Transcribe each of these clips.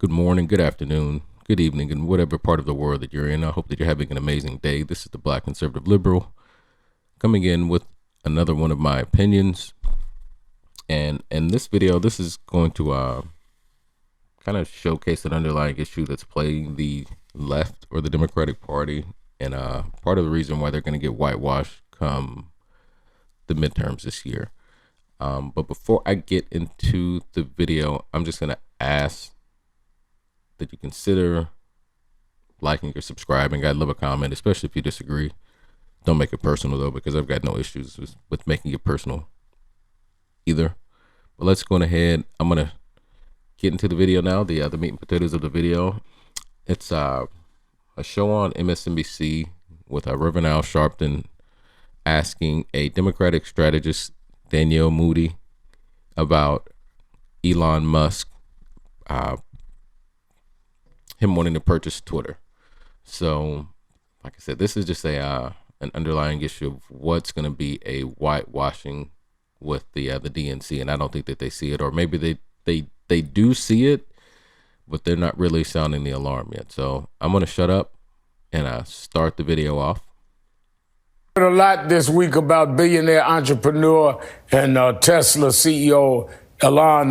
good morning, good afternoon, good evening, and whatever part of the world that you're in. I hope that you're having an amazing day. This is the Black Conservative Liberal coming in with another one of my opinions. And in this video, this is going to kind of showcase an underlying issue that's plaguing the left or the Democratic Party, and part of the reason why they're going to get whitewashed come the midterms this year. But before I get into the video, I'm just going to ask that you consider liking or subscribing. I'd love a comment, especially if you disagree. Don't make it personal though, because I've got no issues with making it personal either. But let's go ahead. I'm gonna get into the video now. The meat and potatoes of the video. It's a show on MSNBC with Reverend Al Sharpton asking a Democratic strategist, Danielle Moody, about Elon Musk, him wanting to purchase Twitter. So, like I said, this is just an underlying issue of what's going to be a whitewashing with the DNC, and I don't think that they see it, or maybe they do see it, but they're not really sounding the alarm yet. So I'm going to shut up and start the video off. A lot this week about billionaire entrepreneur and Tesla CEO Elon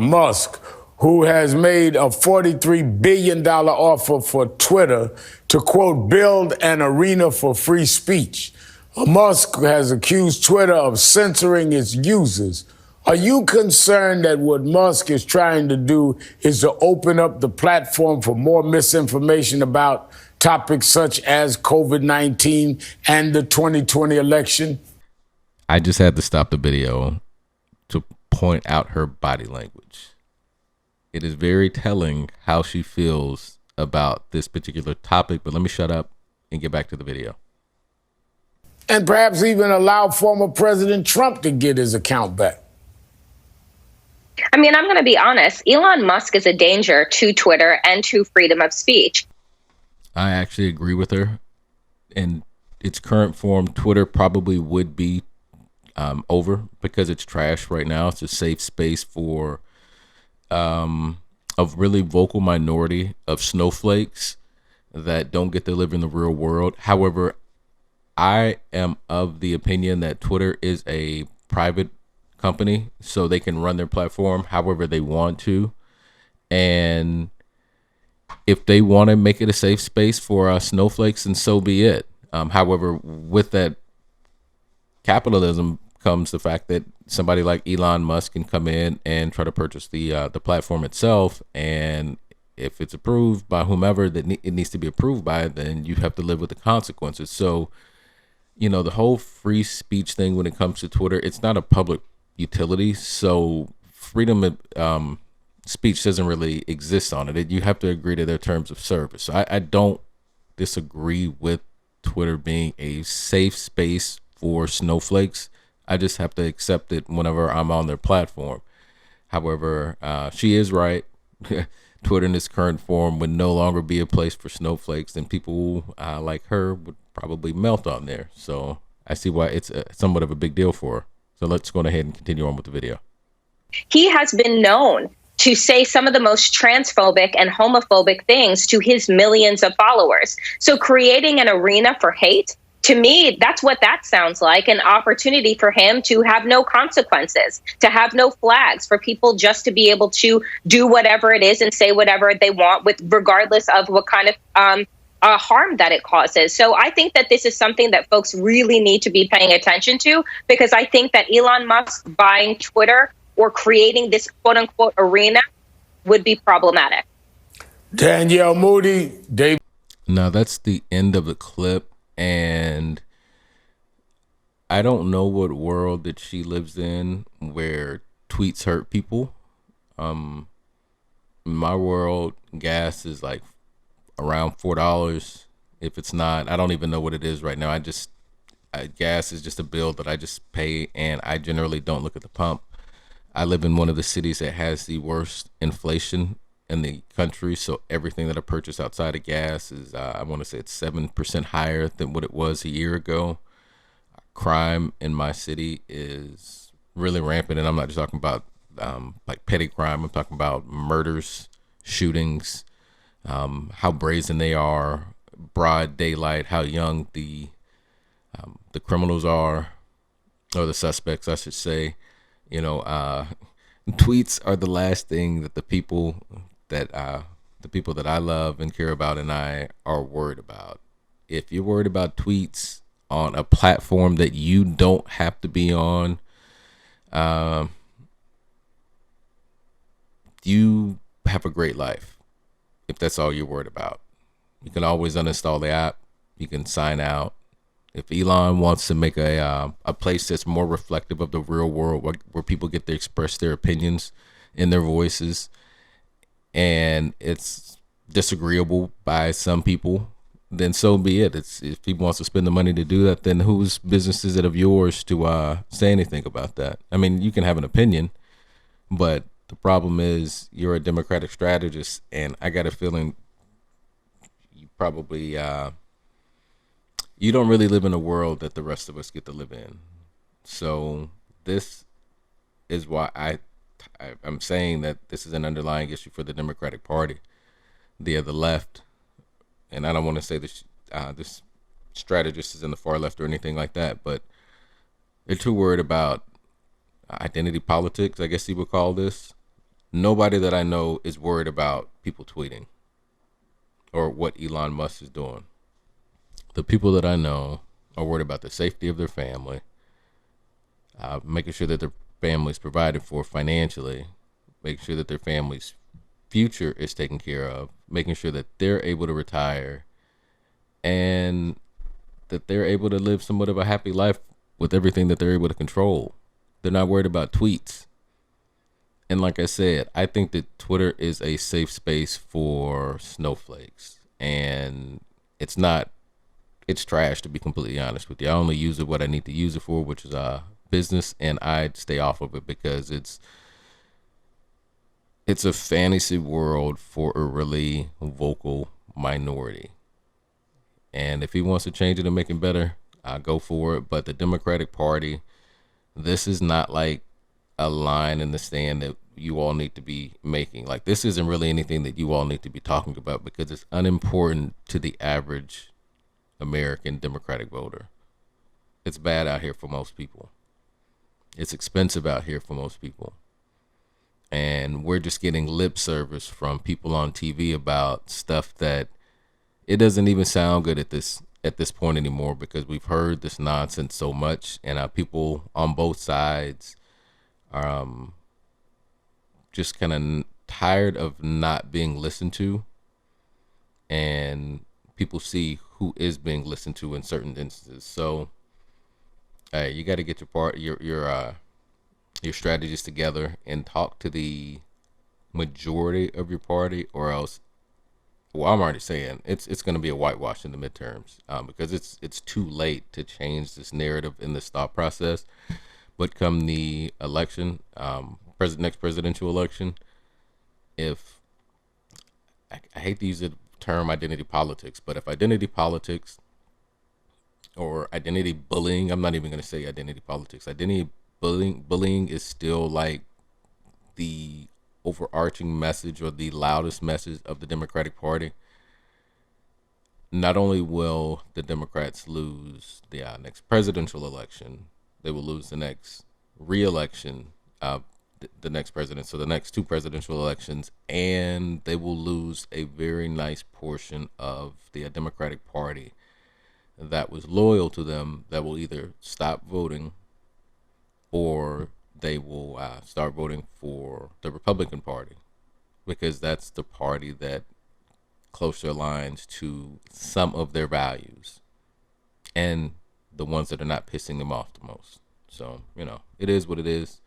Musk, who has made a $43 billion offer for Twitter to, quote, build an arena for free speech. Musk has accused Twitter of censoring its users. Are you concerned that what Musk is trying to do is to open up the platform for more misinformation about topics such as COVID-19 and the 2020 election? I just had to stop the video to point out her body language. It is very telling how she feels about this particular topic, but let me shut up and get back to the video. And perhaps even allow former President Trump to get his account back. I mean, I'm going to be honest. Elon Musk is a danger to Twitter and to freedom of speech. I actually agree with her. In its current form, Twitter probably would be over because it's trash right now. It's a safe space for a really vocal minority of snowflakes that don't get to live in the real world. However, I am of the opinion that Twitter is a private company, so they can run their platform however they want to. And if they want to make it a safe space for snowflakes, and so be it. However, with that capitalism comes the fact that somebody like Elon Musk can come in and try to purchase the platform itself, and if it's approved by whomever that it needs to be approved by, then you have to live with the consequences. So, you know, the whole free speech thing when it comes to Twitter, it's not a public utility, so freedom of speech doesn't really exist on it. You have to agree to their terms of service. So I don't disagree with Twitter being a safe space for snowflakes. I just have to accept it whenever I'm on their platform. However, she is right. Twitter in its current form would no longer be a place for snowflakes, and people like her would probably melt on there. So I see why it's somewhat of a big deal for her. So let's go ahead and continue on with the video. He has been known to say some of the most transphobic and homophobic things to his millions of followers. So creating an arena for hate, to me, that's what that sounds like, an opportunity for him to have no consequences, to have no flags, for people just to be able to do whatever it is and say whatever they want, with regardless of what kind of harm that it causes. So I think that this is something that folks really need to be paying attention to, because I think that Elon Musk buying Twitter or creating this quote unquote arena would be problematic. Danielle Moody, Dave. Now that's the end of the clip, and I don't know what world that she lives in where tweets hurt people. In my world, gas is like around $4. If it's not, I don't even know what it is right now. Gas is just a bill that I just pay, and I generally don't look at the pump. I live in one of the cities that has the worst inflation in the country, so everything that I purchase outside of gas is, I want to say it's 7% higher than what it was a year ago. Crime in my city is really rampant, and I'm not just talking about like petty crime. I'm talking about murders, shootings, how brazen they are, broad daylight, how young the criminals are, or the suspects, I should say. You know, tweets are the last thing that the people that I love and care about and I are worried about. If you're worried about tweets on a platform that you don't have to be on, um, you have a great life. If that's all you're worried about, you can always uninstall the app. You can sign out. If Elon wants to make a place that's more reflective of the real world, where people get to express their opinions in their voices, and it's disagreeable by some people, then so be it. It's if he wants to spend the money to do that, then whose business is it of yours to say anything about that? I mean, you can have an opinion, but the problem is you're a Democratic strategist, and I got a feeling you probably you don't really live in a world that the rest of us get to live in. So this is why I'm saying that this is an underlying issue for the Democratic Party. The left, and I don't want to say this strategist is in the far left or anything like that, but they're too worried about identity politics, I guess you would call this. Nobody that I know is worried about people tweeting or what Elon Musk is doing. The people that I know are worried about the safety of their family, making sure that their family's provided for financially, making sure that their family's future is taken care of, making sure that they're able to retire, and that they're able to live somewhat of a happy life with everything that they're able to control. They're not worried about tweets. And like I said, I think that Twitter is a safe space for snowflakes. And it's not, it's trash, to be completely honest with you. I only use it what I need to use it for, which is business, and I'd stay off of it because it's a fantasy world for a really vocal minority. And if he wants to change it and make it better, I'll go for it. But the Democratic Party, this is not like a line in the stand that you all need to be making. Like, this isn't really anything that you all need to be talking about because it's unimportant to the average American Democratic voter. It's bad out here for most people. It's expensive out here for most people. And we're just getting lip service from people on TV about stuff that it doesn't even sound good at this point anymore because we've heard this nonsense so much, and people on both sides are just kind of tired of not being listened to, and people see who is being listened to in certain instances. So you got to get your strategies together and talk to the majority of your party, or else, well, I'm already saying it's going to be a whitewash in the midterms because it's too late to change this narrative in this thought process. But come the election, next presidential election, if I hate to use the term identity politics, but if identity politics or identity bullying, I'm not even going to say identity politics. Identity bullying is still like the overarching message or the loudest message of the Democratic Party. Not only will the Democrats lose the next presidential election, they will lose the next re-election of the next president, so the next two presidential elections, and they will lose a very nice portion of the Democratic Party that was loyal to them, that will either stop voting or they will start voting for the Republican Party, because that's the party that closer aligns to some of their values and the ones that are not pissing them off the most. So, it is what it is.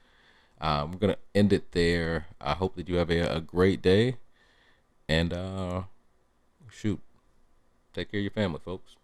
We're going to end it there. I hope that you have a great day, and shoot, take care of your family, folks.